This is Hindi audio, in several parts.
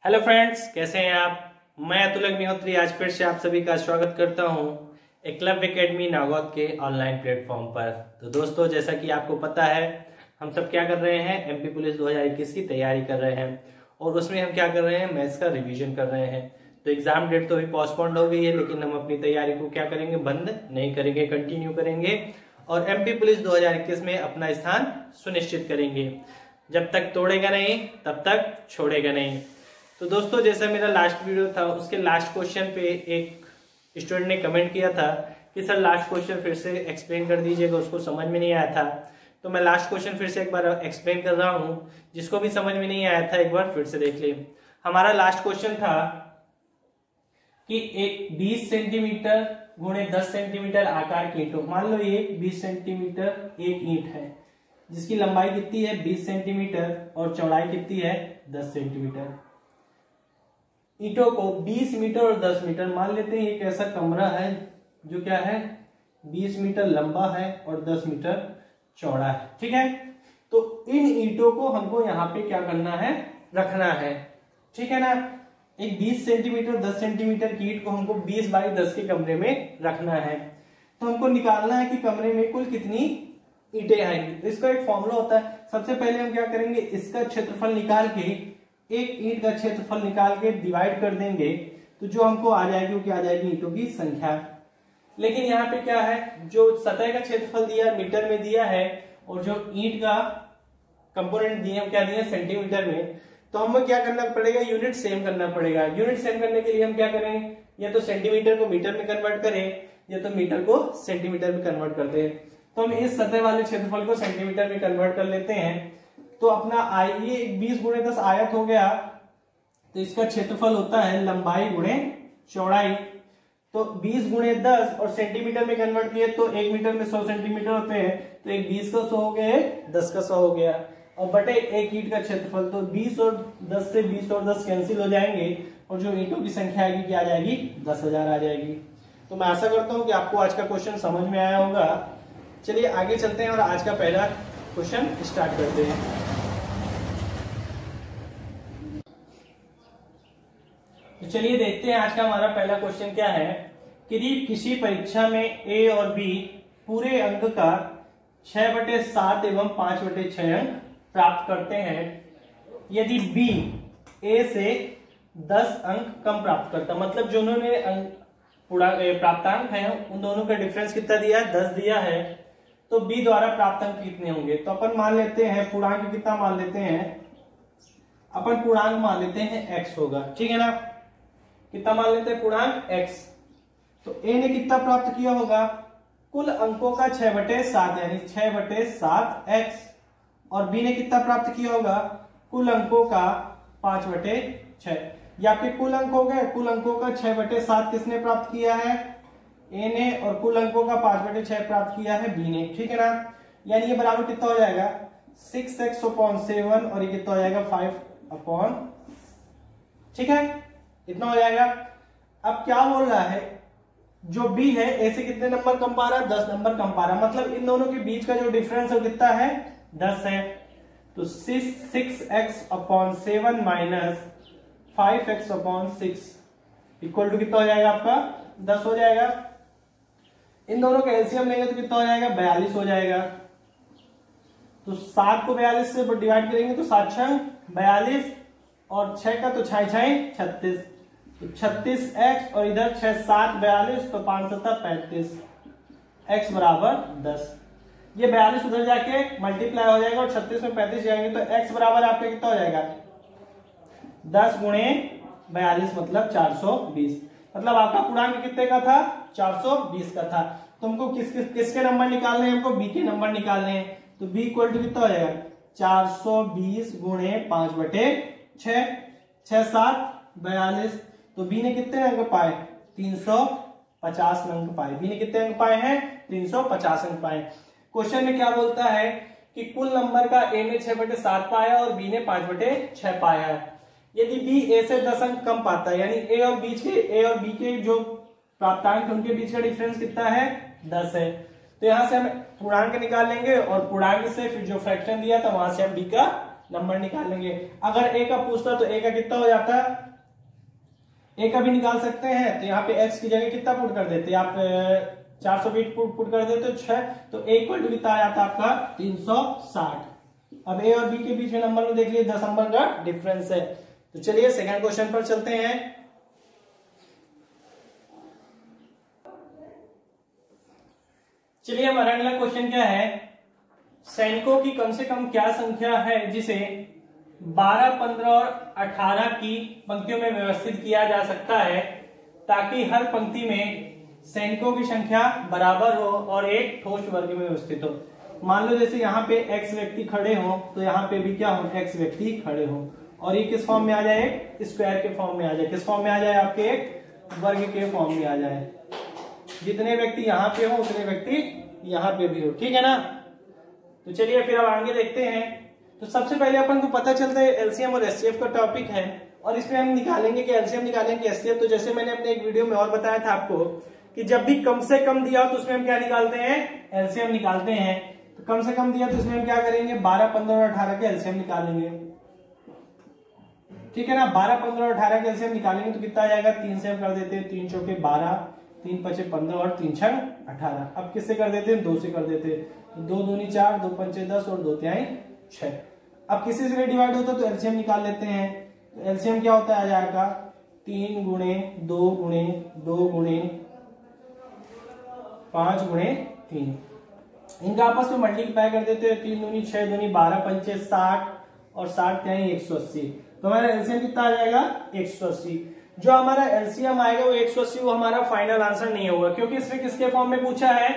हेलो फ्रेंड्स, कैसे हैं आप। मैं अतुल अग्निहोत्री आज फिर से आप सभी का स्वागत करता हूं एकलव्य एकेडमी नागौद के ऑनलाइन प्लेटफॉर्म पर। तो दोस्तों, जैसा कि आपको पता है, हम सब क्या कर रहे हैं, एमपी पुलिस 2021 की तैयारी कर रहे हैं और उसमें हम क्या कर रहे हैं, मैथ्स का रिवीजन कर रहे हैं। तो एग्जाम डेट तो अभी पोस्टपोन्ड हो गई है, लेकिन हम अपनी तैयारी को क्या करेंगे, बंद नहीं करेंगे, कंटिन्यू करेंगे और एमपी पुलिस 2021 में अपना स्थान सुनिश्चित करेंगे। जब तक तोड़ेगा नहीं तब तक छोड़ेगा नहीं। तो दोस्तों, जैसा मेरा लास्ट वीडियो था, उसके लास्ट क्वेश्चन पे एक स्टूडेंट ने कमेंट किया था कि सर लास्ट क्वेश्चन फिर से एक्सप्लेन कर दीजिएगा, उसको समझ में नहीं आया था। तो मैं लास्ट क्वेश्चन फिर से एक बार एक्सप्लेन कर रहा हूं, जिसको भी समझ में नहीं आया था एक बार फिर से देख ले। हमारा लास्ट क्वेश्चन था कि एक 20 सेंटीमीटर गुणे 10 सेंटीमीटर आकार की ईंट, मान लो ये 20 सेंटीमीटर एक ईंट है जिसकी लंबाई कितनी है 20 सेंटीमीटर और चौड़ाई कितनी है 10 सेंटीमीटर। ईंटों को 20 मीटर और 10 मीटर मान लेते हैं। एक ऐसा कमरा है जो क्या है 20 मीटर लंबा है और 10 मीटर चौड़ा है, ठीक है। तो इन ईंटों को हमको यहाँ पे क्या करना है, रखना है, ठीक है ना। एक 20 सेंटीमीटर 10 सेंटीमीटर की ईंट को हमको 20 बाई 10 के कमरे में रखना है। तो हमको निकालना है कि कमरे में कुल कितनी ईंटें आएंगी। तो इसका एक फॉर्मूला होता है। सबसे पहले हम क्या करेंगे, इसका क्षेत्रफल निकाल के, एक ईंट का क्षेत्रफल निकाल के डिवाइड कर देंगे तो जो हमको आ जाएगी वो क्या आ जाएगी, ईंटों की संख्या। लेकिन यहाँ पे क्या है, जो सतह का क्षेत्रफल दिया मीटर में दिया है और जो ईंट का कंपोनेंट दिए क्या दिए सेंटीमीटर में। तो हमें क्या करना पड़ेगा, यूनिट सेम करना पड़ेगा। यूनिट सेम करने के लिए हम क्या करें, या तो सेंटीमीटर को मीटर में कन्वर्ट करें या तो मीटर को सेंटीमीटर में कन्वर्ट करते हैं। तो हम इस सतह वाले क्षेत्रफल को सेंटीमीटर में कन्वर्ट कर लेते हैं। तो अपना ये 20 गुणे 10 आयत हो गया। तो इसका क्षेत्रफल होता है लंबाई गुणे चौड़ाई। तो 20 गुणे 10 और सेंटीमीटर में कन्वर्ट किए तो 1 मीटर में 100 सेंटीमीटर होते हैं। तो एक 20 का 100 हो गया, 10 का 100 हो गया और बटे एक ईंट का क्षेत्रफल। तो 20 और 10 से 20 और 10 कैंसिल हो जाएंगे और जो ईंटों की संख्या आएगी क्या आ जाएगी, 10,000 आ जाएगी। तो मैं आशा करता हूं कि आपको आज का क्वेश्चन समझ में आया होगा। चलिए आगे चलते हैं और आज का पहला क्वेश्चन स्टार्ट करते हैं। तो चलिए देखते हैं आज का हमारा पहला क्वेश्चन क्या है। यदि किसी परीक्षा में ए और बी पूरे अंक का 6/7 एवं 5/6 अंक प्राप्त करते हैं, यदि बी ए से 10 अंक कम प्राप्त करता, मतलब जो उन्होंने प्राप्तांक है उन दोनों का डिफरेंस कितना दिया है, 10 दिया है, तो बी द्वारा प्राप्त अंक कितने होंगे। तो अपन मान लेते हैं पूर्णांक कितना मान लेते हैं, अपन पूर्णांक मान लेते हैं x होगा, ठीक है ना। कितना मान लेते हैं, पूर्णांक x। तो a ने कितना प्राप्त किया होगा, कुल अंकों का 6/7 यानी 6/7 x, और b ने कितना प्राप्त किया होगा, कुल अंकों का 5/6। या फिर कुल अंक हो गए, कुल अंकों का 6/7 किसने प्राप्त किया है, a ने, और कुल अंकों का 5/6 प्राप्त किया है b ने, ठीक है ना। यानी ये बराबर कितना हो जाएगा 6x/7 और ये कितना हो जाएगा 5/, ठीक है, इतना हो जाएगा। अब क्या बोल रहा है, जो b है a से कितने नंबर कम पा रहा है, 10 नंबर कम पा रहा है। मतलब इन दोनों के बीच का जो डिफरेंस है वो कितना है, 10 है। तो 6x/7 minus 5x/6 equal to कितना हो जाएगा आपका 10 हो जाएगा। इन दोनों का एलसीएम लेंगे तो कितना हो जाएगा 42 हो जाएगा। तो 7 को 42 से डिवाइड करेंगे तो 7 6 42 और 6 का तो 6 6 36, तो 36x और इधर 6 7 42 तो 5 7 35, x बराबर 10। ये 42 उधर जाके मल्टीप्लाई हो जाएगा और 36 में 35 जाएंगे तो x बराबर आपका कितना हो जाएगा 10 गुणे 42 मतलब 420। मतलब आपका पूर्णांक कितने का था, 420 का था। तुमको किसके नंबर निकालने हैं, हमको b के नंबर निकालने हैं। तो b इक्वल टू कितना हो जाएगा 420 गुणे 5/6, 6 7 42। तो b ने कितने अंक पाए, 350 अंक पाए। b ने कितने अंक पाए हैं, 350 अंक पाए। क्वेश्चन में क्या बोलता है कि कुल नंबर का a ने 6/7 पाया और b ने 5/6 पाया है। यदि b a से 10 अंक कम पाता है, यानी a और b के जो प्राप्तांक है उनके बीच का डिफरेंस कितना है, 10 है। तो यहां से हम पूर्णांक निकाल लेंगे और पूर्णांक से फिर जो फ्रैक्शन दिया था वहां से हम b का नंबर निकाल लेंगे। अगर ए का पूछता तो ए का कितना हो जाता है, ए का भी निकाल सकते हैं। तो यहाँ पे एक्स की जगह कितना पुट कर देते आप, 420 पुट कर देते हो 6, तो ए इक्वल टू कितना आ जाता है आपका 360। अब ए और बी के बीच में नंबर में देख लिए 10 नंबर का डिफरेंस है। तो चलिए सेकंड क्वेश्चन पर चलते हैं। चलिए हमारा अगला क्वेश्चन क्या है, सैनिकों की कम से कम क्या संख्या है जिसे 12, 15 और 18 की पंक्तियों में व्यवस्थित किया जा सकता है ताकि हर पंक्ति में सैनिकों की संख्या बराबर हो और एक ठोस वर्ग में व्यवस्थित हो। मान लो जैसे यहाँ पे x व्यक्ति खड़े हो तो यहाँ पे भी क्या हो, x व्यक्ति खड़े हो, और ये किस फॉर्म में आ जाए, स्क्वायर के फॉर्म में आ जाए। किस फॉर्म में आ जाए, आपके एक वर्ग के फॉर्म में आ जाए। जितने व्यक्ति यहाँ पे हो उतने व्यक्ति यहाँ पे भी हो, ठीक है ना। तो चलिए फिर अब आगे देखते हैं। तो सबसे पहले अपन को पता चलता है एलसीएम और एचसीएफ का टॉपिक है, और इसमें हम निकालेंगे कि एलसीएम निकालेंगे एचसीएफ। तो जैसे मैंने अपने एक वीडियो में और बताया था आपको कि जब भी कम से कम दिया हो तो उसमें हम क्या निकालते हैं, एलसीएम निकालते हैं। तो कम से कम दिया तो इसमें हम क्या करेंगे, 12, 15 और 18 के एलसीएम निकालेंगे, ठीक है ना। 12, 15 और 18 के एलसीएम निकालेंगे तो कितना आ जाएगा, 3 से हम कर देते हैं, 3 चौके 12, 3 पचे 15 और 3 छह 18। अब किससे कर देते हैं, 2 से कर देते हैं। 2 दूनी 4, 2 पंचे 10 और 2 तिहाई 6। अब किसी से डिवाइड होता है तो एलसीएम निकाल लेते हैं। तो एलसीएम क्या होता है, आ जाएगा 3 गुणे 2 गुणे 2 गुणे 5 गुणे 3। इनका आपस में मल्टीप्लाई कर देते हैं। 3 दूनी 6 दूनी 12 पंचे 60 और 60 तिहाई 180। तो हमारा एलसीएम कितना आ जाएगा, 180। जो हमारा एलसीएम आएगा वो 180, वो हमारा फाइनल आंसर नहीं होगा क्योंकि इसने किसके फॉर्म में पूछा है,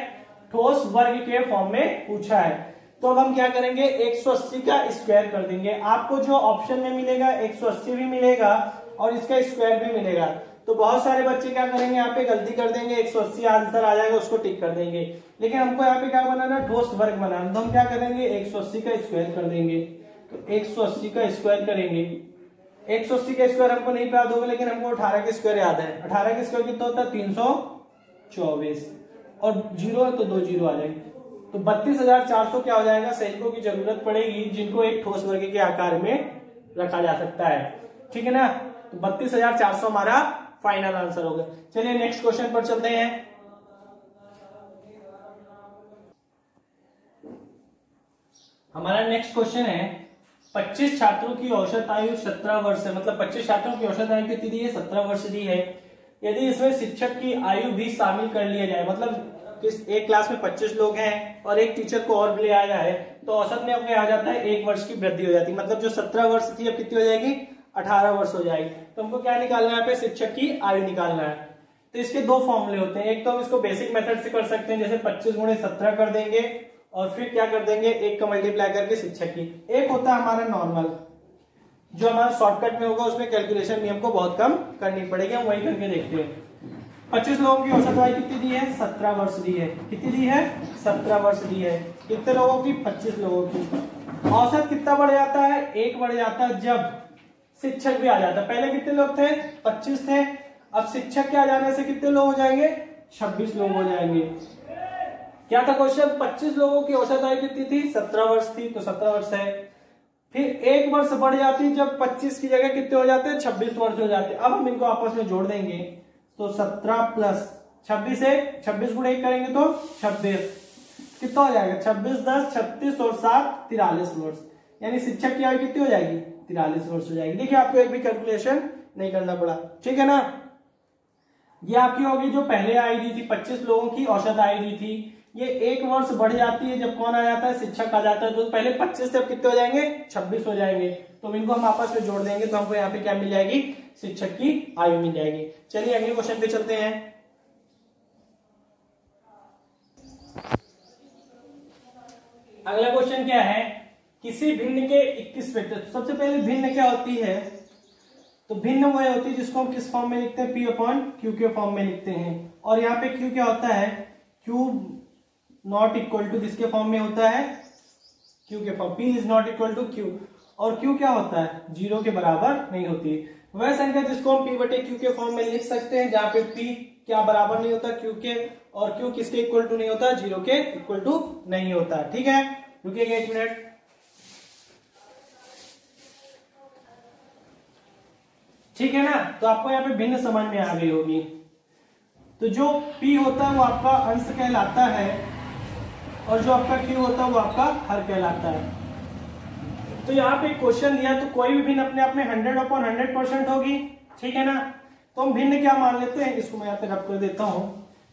ठोस वर्ग के फॉर्म में पूछा है। तो अब हम क्या करेंगे, 180 का स्क्वायर कर देंगे। आपको जो ऑप्शन में मिलेगा 180 भी मिलेगा और इसका स्क्वायर भी मिलेगा। तो बहुत सारे बच्चे क्या करेंगे, यहाँ पे गलती कर देंगे, 180 आंसर आ जाएगा उसको टिक कर देंगे। लेकिन हमको यहाँ पे क्या बनाना, ठोस वर्ग बनाना। तो हम क्या करेंगे, 180 का स्क्वायर कर देंगे। तो 180 का स्क्वायर करेंगे। 180 का स्क्वायर हमको नहीं याद होगा लेकिन हमको 18 के स्क्वायर याद है। 18 के स्क्वायर कितना होता है, 324, और 0 है तो 2 0 आ जाएंगे। तो 32,400 क्या हो जाएगा, सैनिकों की जरूरत पड़ेगी जिनको एक ठोस वर्ग के आकार में रखा जा सकता है, ठीक है ना। तो 32,400 हमारा फाइनल आंसर होगा। चलिए नेक्स्ट क्वेश्चन पर चलते हैं। हमारा नेक्स्ट क्वेश्चन है, 25 छात्रों की औसत आयु 17 वर्ष है। मतलब 25 छात्रों की औसत आयु कितनी दी है, 17 वर्ष दी है। यदि इसमें शिक्षक की आयु भी शामिल कर लिया जाए, मतलब एक क्लास में 25 लोग हैं और एक टीचर को और ले आया है, तो औसत में अपने आ जाता है 1 वर्ष की वृद्धि हो जाती है। मतलब जो 17 वर्ष थी अब कितनी हो जाएगी, 18 वर्ष हो जाएगी। तो हमको क्या निकालना है, पे शिक्षक की आयु निकालना है। तो इसके 2 फॉर्मूले होते हैं। एक तो हम इसको बेसिक मेथड से कर सकते हैं, जैसे 25 गुणे 17 कर देंगे और फिर क्या कर देंगे, 1 का मल्टीप्लाई करके शिक्षक की। एक होता है हमारा नॉर्मल, जो हमारा शॉर्टकट में होगा, उसमें कैलकुलेशन भी हमको बहुत कम करनी पड़ेगी। हम वही करके देखते हैं। 25 लोगों की औसत आयु कितनी दी है, 17 वर्ष दी है। कितनी दी है, 17 वर्ष दी है। कितने लोगों की, 25 लोगों की। औसत कितना बढ़ जाता है, 1 बढ़ जाता है जब शिक्षक भी आ जाता है। पहले कितने लोग थे, 25 थे। अब शिक्षक के आ जाने से कितने लोग हो जाएंगे, 26 लोग हो जाएंगे। क्या था क्वेश्चन, 25 लोगों की औसत आयु कितनी थी, 17 वर्ष थी, तो 17 वर्ष है। फिर 1 वर्ष बढ़ जाती है जब 25 की जगह कितने हो जाते हैं, 26 वर्ष हो जाते हैं। अब हम इनको आपस में जोड़ देंगे, तो 17 प्लस 26 है, 26 गुणे 1 करेंगे तो 26, कितना हो जाएगा, 26 10 36 और 7 43 वर्ष। यानी शिक्षक की आयु कितनी हो जाएगी, 43 वर्ष हो जाएगी। देखिए आपको एक भी कैलकुलेशन नहीं करना पड़ा, ठीक है ना। ये आपकी होगी जो पहले आयु दी थी, 25 लोगों की औसत आयु दी थी। ये 1 वर्ष बढ़ जाती है जब कौन आ जाता है, शिक्षक आ जाता है। तो पहले 25 से अब कितने हो जाएंगे, 26 हो जाएंगे। तो इनको हम आपस में जोड़ देंगे तो हमको यहाँ पे क्या मिल जाएगी, शिक्षक की आयु मिल जाएगी। चलिए अगले क्वेश्चन पे चलते हैं। अगला क्वेश्चन क्या है, किसी भिन्न के 21 वेक्टर। सबसे पहले भिन्न क्या होती है, तो भिन्न वह होती है जिसको हम किस फॉर्म में लिखते हैं, P अपॉन Q के फॉर्म में लिखते हैं। और यहाँ पे Q क्या होता है, Q नॉट इक्वल टू किसके फॉर्म में होता है, Q के form, P is not equal to Q। और Q क्या होता है, 0 के बराबर नहीं होती। वह संख्या जिसको हम P बटे Q के फॉर्म में लिख सकते हैं, जहां पे P क्या बराबर नहीं होता Q के, और Q किसके इक्वल टू नहीं होता, 0 के इक्वल टू नहीं होता। ठीक है, रुकिएगा 1 मिनट। ठीक है ना। तो आपको यहाँ पे भिन्न समझ में आ गई होगी। तो जो P होता है वो आपका अंश कहलाता है और जो आपका Q होता है वो आपका हर कहलाता है। तो यहाँ पे क्वेश्चन दिया तो कोई भी भिन्न अपने आप में 100/100% होगी, ठीक है ना। तो हम भिन्न क्या मान लेते हैं, इसको मैं यहाँ पे रब कर देता हूं।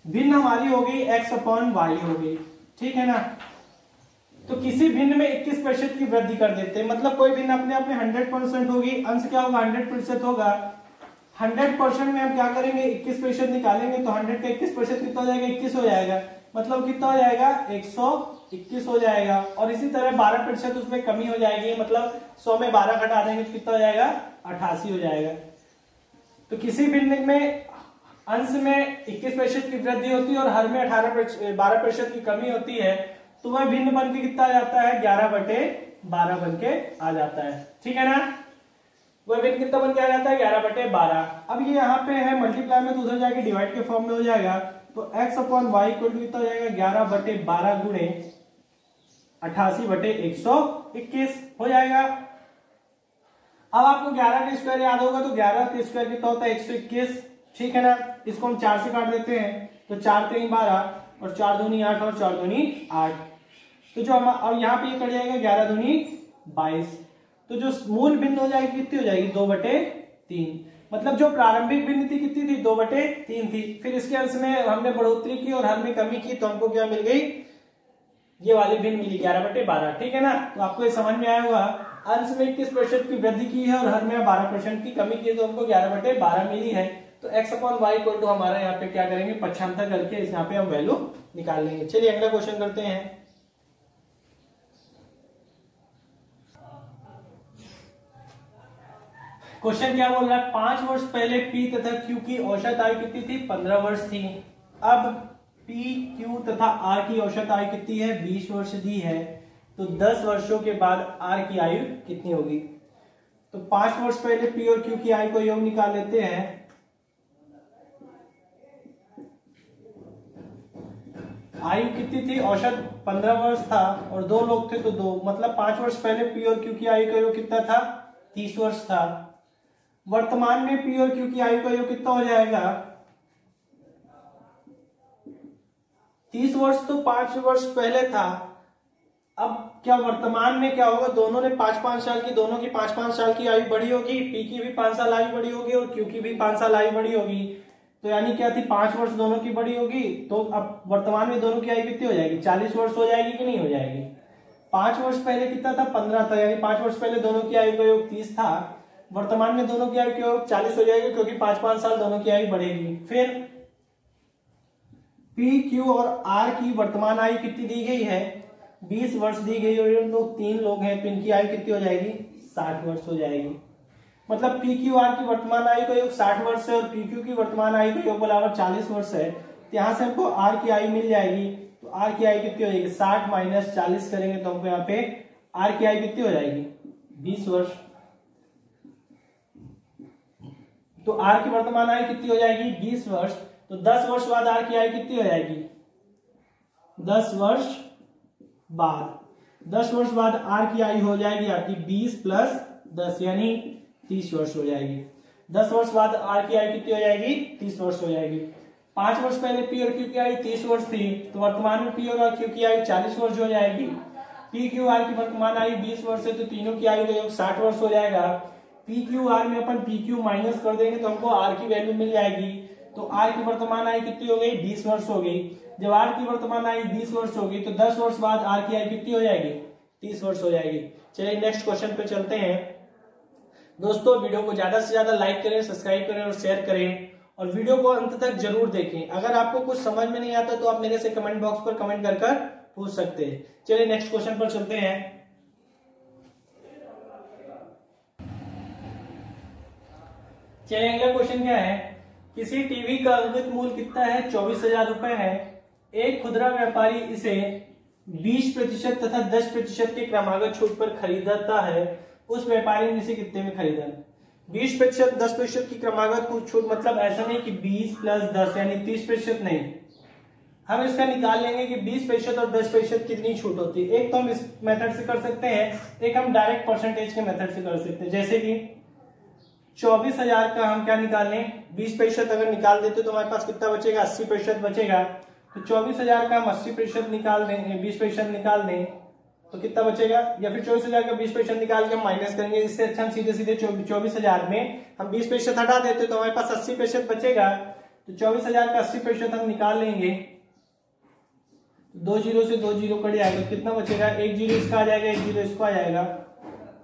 भिन्न हमारी होगी x/y होगी, ठीक है ना। तो किसी भिन्न में 21% की वृद्धि कर देते हैं, मतलब कोई भिन्न अपने आप में 100% होगी, अंश क्या होगा 100% होगा। 100% में हम क्या करेंगे 21% निकालेंगे तो 100 का 21% कितना हो जाएगा 21 हो जाएगा, मतलब कितना हो जाएगा 121 हो जाएगा। और इसी तरह 12% उसमें कमी हो जाएगी, मतलब 100 में 12 घटा देंगे तो कितना हो जाएगा 88 हो जाएगा। तो किसी भिन्न में अंश में 21% की वृद्धि होती है और हर में 12% की कमी होती है, तो वह भिन्न बन के कितना आ जाता है 11/12 बन के आ जाता है, ठीक है ना। वह भिन्न कितना बन के आ जाता है 11/12। अब ये यहाँ पे है मल्टीप्लाई में तो उधर जाके डिवाइड के फॉर्म में हो जाएगा। तो x/y कितना हो जाएगा 11/12 गुणे 88/121 हो जाएगा। अब आपको 11 का स्क्वायर याद होगा, तो 11 का स्क्वायर कितना होता है 121, ठीक है ना। इसको हम 4 से काट देते हैं, तो 4 3 12 और 4 दूनी 8 और 4 दूनी 8। तो जो हम और यहाँ पे ये कट जाएगा 11 दूनी 22। तो जो मूल भिन्न हो जाएगी कितनी हो जाएगी 2/3, मतलब जो प्रारंभिक भिन्न थी कितनी थी 2/3 थी। फिर इसके अंश में हमने बढ़ोतरी की और हर में कमी की, तो हमको क्या मिल गई ये वाली भिन्न मिली 11/12, ठीक है ना। तो आपको ये समझ में आया होगा, अंश में 21% की वृद्धि की है और हर में 12% की कमी की है, तो हमको 11/12 मिली है। तो x/y इक्वल टू हमारा यहाँ पे क्या करेंगे पक्षांतर करके इस यहाँ पे हम वैल्यू निकाल लेंगे। चलिए अगला क्वेश्चन करते हैं। क्वेश्चन क्या बोल रहा है, 5 वर्ष पहले P तथा Q की औसत आयु कितनी थी 15 वर्ष थी। अब P, Q तथा R की औसत आयु कितनी है 20 वर्ष दी है। तो 10 वर्षों के बाद R की आयु कितनी होगी। तो 5 वर्ष पहले P और Q की आयु को योग निकाल लेते हैं। आयु कितनी थी औसत 15 वर्ष था और 2 लोग थे तो 2, मतलब 5 वर्ष पहले P और Q की आयु का योग कितना था 30 वर्ष था। वर्तमान में P और Q की आयु का योग कितना हो जाएगा 30 वर्ष, तो 5 वर्ष पहले था। अब क्या वर्तमान में क्या होगा, दोनों ने 5-5 साल की, दोनों की 5-5 साल की आयु बढ़ी होगी, P की भी 5 साल आयु बढ़ी होगी और Q की भी 5 साल आयु बढ़ी होगी। तो यानी क्या थी 5 वर्ष दोनों की बढ़ी होगी। तो अब वर्तमान में दोनों की आयु कितनी हो जाएगी 40 वर्ष हो जाएगी कि नहीं हो जाएगी। 5 वर्ष पहले कितना था 15 था, यानी 5 वर्ष पहले दोनों की आयु का योग 30 था। वर्तमान में दोनों की आयु का योग 40 हो जाएगी, क्योंकि 5-5 साल दोनों की आयु बढ़ेगी। फिर P, Q और R की वर्तमान आयु कितनी दी गई है 20 वर्ष दी गई और ये लोग 3 लोग हैं, तो इनकी आयु कितनी हो जाएगी 60 वर्ष हो जाएगी। मतलब P, Q, R की वर्तमान आयु का योग 60 वर्ष है और P, Q की वर्तमान आयु का योग बराबर 40 वर्ष है। तो यहाँ से हमको R की आयु मिल जाएगी। तो R की आयु कितनी हो जाएगी 60 माइनस 40 करेंगे तो हमको यहाँ पे R की आयु कितनी हो जाएगी 20 वर्ष। तो R की वर्तमान आयु कितनी हो जाएगी 20 वर्ष। तो 10 वर्ष बाद R की आयु कितनी हो जाएगी 10 वर्ष बाद 10 वर्ष बाद R की आयु हो जाएगी आपकी 20 प्लस 10 यानी 30 वर्ष हो जाएगी। 10 वर्ष बाद R की आयु कितनी हो जाएगी 30 वर्ष हो जाएगी। 5 वर्ष पहले P और Q की आयु 30 वर्ष थी, तो वर्तमान में P और Q की आयु 40 वर्ष हो जाएगी। P, Q, R की वर्तमान आयु 20 वर्ष है, तो तीनों की आयु का योग 60 वर्ष हो जाएगा। P, Q, R में अपन P, Q माइनस कर देंगे तो हमको R की वैल्यू मिल जाएगी। तो R की वर्तमान आयु कितनी हो गई 20 वर्ष हो गई। जब R की वर्तमान आयु 20 वर्ष होगी तो 10 वर्ष बाद R की आयु कितनी हो जाएगी 30 वर्ष हो जाएगी। चलिए नेक्स्ट क्वेश्चन पे चलते हैं। दोस्तों वीडियो को ज्यादा से ज्यादा लाइक करें, सब्सक्राइब करें और शेयर करें और वीडियो को अंत तक जरूर देखें। अगर आपको कुछ समझ में नहीं आता तो आप मेरे से कमेंट बॉक्स पर कमेंट कर पूछ सकते हैं। चलिए नेक्स्ट क्वेश्चन पर चलते हैं। चलिए अगला क्वेश्चन क्या है, किसी टीवी का अंकित मूल्य कितना है 24,000 रुपए है। एक खुदरा व्यापारी इसे 20% तथा 10% के क्रमागत छूट पर खरीदता है। उस व्यापारी ने इसे कितने में खरीदा। 20%, 10% की क्रमागत कुछ छूट, मतलब ऐसा नहीं कि 20 प्लस 10 यानी 30% नहीं। हम इसका निकाल लेंगे कि 20% और 10% कितनी छूट होती है। एक तो हम इस मेथड से कर सकते हैं, एक हम डायरेक्ट परसेंटेज के मेथड से कर सकते हैं। जैसे कि 24,000 का हम क्या निकाल लें, 20% अगर निकाल देते तो हमारे पास कितना बचेगा, 80% बचेगा। तो 24,000 का हम 80% निकाल दें, 20% निकाल दें तो कितना बचेगा, या फिर 24,000 का 20% निकाल के हम माइनस करेंगे। इससे अच्छा हम सीधे सीधे 24,000 में हम 20% हटा देते तो हमारे पास 80% बचेगा। तो 24,000 का 80% हम निकाल लेंगे, 2 जीरो से 2 जीरो कट जाएगा, कितना बचेगा, 1 जीरो इसका आ जाएगा, 1 जीरो इसको आ जाएगा,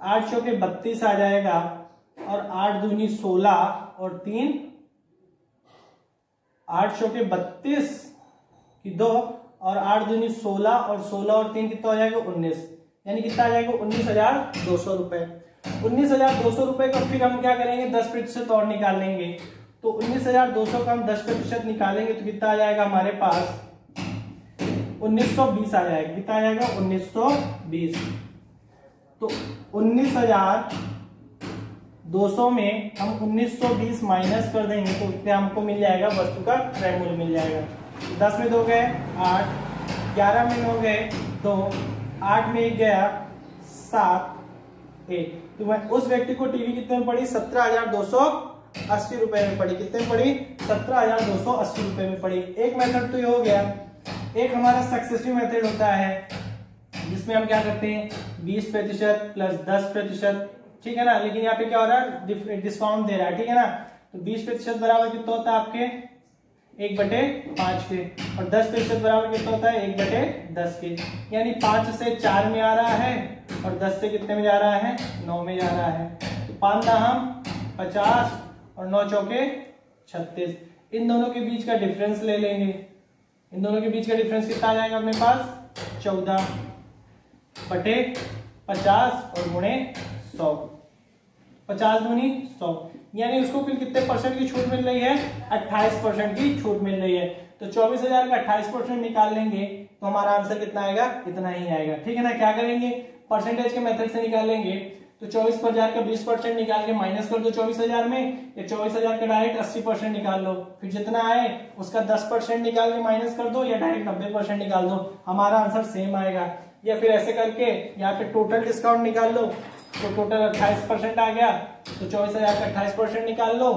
8 चौके 32 आ जाएगा, और 8 दूनी 16 और 3 8 चौके 32 की 2 और 8 दूनी 16 और 16 और 3 कितना हो जाएगा, 19, यानी कितना आ जाएगा 19,200 रुपए। 19,200 रुपए का फिर हम क्या करेंगे, 10% और निकाल लेंगे। तो 19,200 का हम 10% निकालेंगे तो कितना आ जाएगा हमारे पास, 1920 आ जाएगा। कितना आ जाएगा, 1920। तो 19,200 में हम 1920 माइनस कर देंगे तो क्या हमको मिल जाएगा, वस्तु का क्रय मूल्य मिल जाएगा। 10 में 2 गए 8, 11 में 9 गए 2, 8 में 1 गया 7, 1। तो मैं उस व्यक्ति को टीवी कितने में पड़ी, 17,280 रुपए में पड़ी। कितने में पड़ी, 17,280 रुपए में पड़ी। एक मेथड तो ये हो गया। एक हमारा सक्सेसिव मेथड होता है जिसमें हम क्या करते हैं, 20% प्लस 10%, ठीक है ना। लेकिन यहाँ पे क्या हो रहा है, डिस्काउंट दे रहा है, ठीक है ना। तो 20% बराबर कितना होता है आपके 1/5 के, और 10% बराबर कितना होता है 1/10 के। यानी 5 से 4 में आ रहा है और 10 से कितने में जा रहा है, 9 में जा रहा है। तो 5 हम 50 और 9 चौके 36। इन दोनों के बीच का डिफरेंस ले लेंगे। इन दोनों के बीच का डिफरेंस कितना आ जाएगा अपने पास, 14/50 और गुणे 100, 50 दूनी 100, यानी उसको फिर कितने परसेंट की छूट मिल रही है, 28% की छूट मिल रही है। तो 24,000 का 28% निकाल लेंगे तो हमारा आंसर कितना आएगा, इतना ही आएगा, ठीक है ना। क्या करेंगे, परसेंटेज के मेथड से निकालेंगे। तो 24,000 का 20% निकाल के माइनस कर दो 24,000 में, या 24,000 का डायरेक्ट 80% निकाल लो, फिर जितना आए उसका 10% निकाल के माइनस कर दो, या डायरेक्ट 90% निकाल दो, हमारा आंसर सेम आएगा। या फिर ऐसे करके यहाँ पे टोटल डिस्काउंट निकाल लो, तो टोटल 28% आ गया। तो 24,000 का 28% निकाल लो,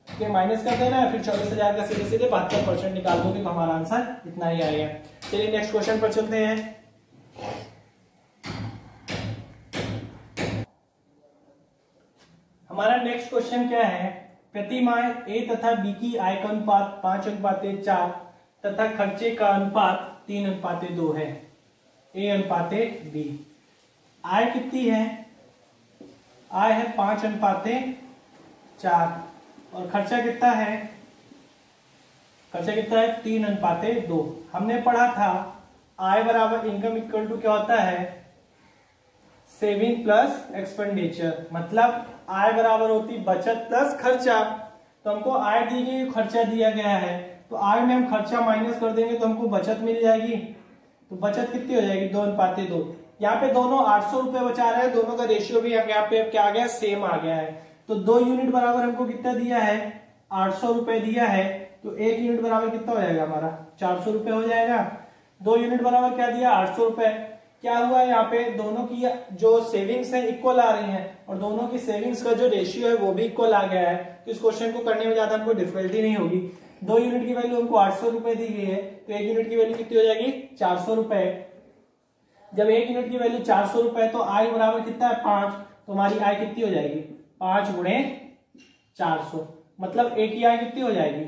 फिर माइनस कर देना है, फिर 24,000 का सीधे सीधे 72% निकाल दोगे तो हमारा आंसर इतना ही आएगा। चलिए नेक्स्ट क्वेश्चन पर चलते हैं। हमारा नेक्स्ट क्वेश्चन क्या है, प्रति माह ए तथा बी की आय का अनुपात 5:4 तथा खर्चे का अनुपात 3:2 है। A:B। आय कितनी है, आय है 5:4 और खर्चा कितना है, खर्चा कितना है 3:2। हमने पढ़ा था आय बराबर इनकम इक्वल टू क्या होता है, सेविंग प्लस एक्सपेंडिचर। मतलब आय बराबर होती बचत प्लस खर्चा। तो हमको आय दी गई, खर्चा दिया गया है, तो आय में हम खर्चा माइनस कर देंगे तो हमको बचत मिल जाएगी। तो बचत कितनी हो जाएगी, 2:2। यहाँ पे दोनों 800 रुपए बचा रहे हैं, दोनों का रेशियो भी यहाँ पे क्या आ गया, सेम आ गया है। तो 2 यूनिट बराबर हमको कितना दिया है, 800 रुपए दिया है। तो 1 यूनिट बराबर कितना हो जाएगा हमारा, 400 रुपए हो जाएगा। 2 यूनिट बराबर क्या दिया, 800 रुपए। क्या हुआ है यहाँ पे, दोनों की जो सेविंग्स है इक्वल आ रही हैं, और दोनों की सेविंग्स का जो रेशियो है वो भी इक्वल आ गया है। तो इस क्वेश्चन को करने में ज्यादा हमको डिफिकल्टी नहीं होगी। 2 यूनिट की वैल्यू हमको 800 रुपए दी गई है, तो 1 यूनिट की वैल्यू कितनी हो जाएगी, 400 रुपए। जब 1 यूनिट की वैल्यू 400 रुपए तो आय बराबर कितना है, 5। तो हमारी आय कितनी हो जाएगी, 5 गुणे 400। मतलब एक की आय कितनी हो जाएगी,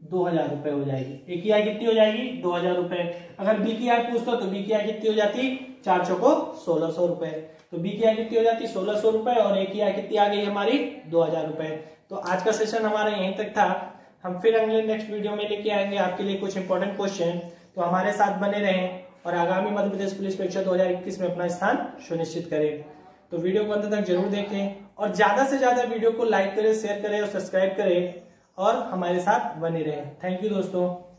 2,000 रुपए हो जाएगी। एक की आय कितनी हो जाएगी, 2,000 रुपए। अगर बी की आय पूछता तो बी की आय कितनी हो जाती, 4 चौको 1,600 रुपए। तो बी की आय कितनी हो जाती, 1,600 रुपए, और ए की आय कितनी आ गई हमारी, 2,000 रुपए। तो आज का सेशन हमारा यहीं तक था। हम फिर अगले नेक्स्ट वीडियो में लेके आएंगे आपके लिए कुछ इंपॉर्टेंट क्वेश्चन। तो हमारे साथ बने रहें और आगामी मध्य प्रदेश पुलिस परीक्षा 2021 में अपना स्थान सुनिश्चित करें। तो वीडियो को अंत तक जरूर देखें और ज्यादा से ज्यादा वीडियो को लाइक करें, शेयर करें और सब्सक्राइब करें और हमारे साथ बने रहें। थैंक यू दोस्तों।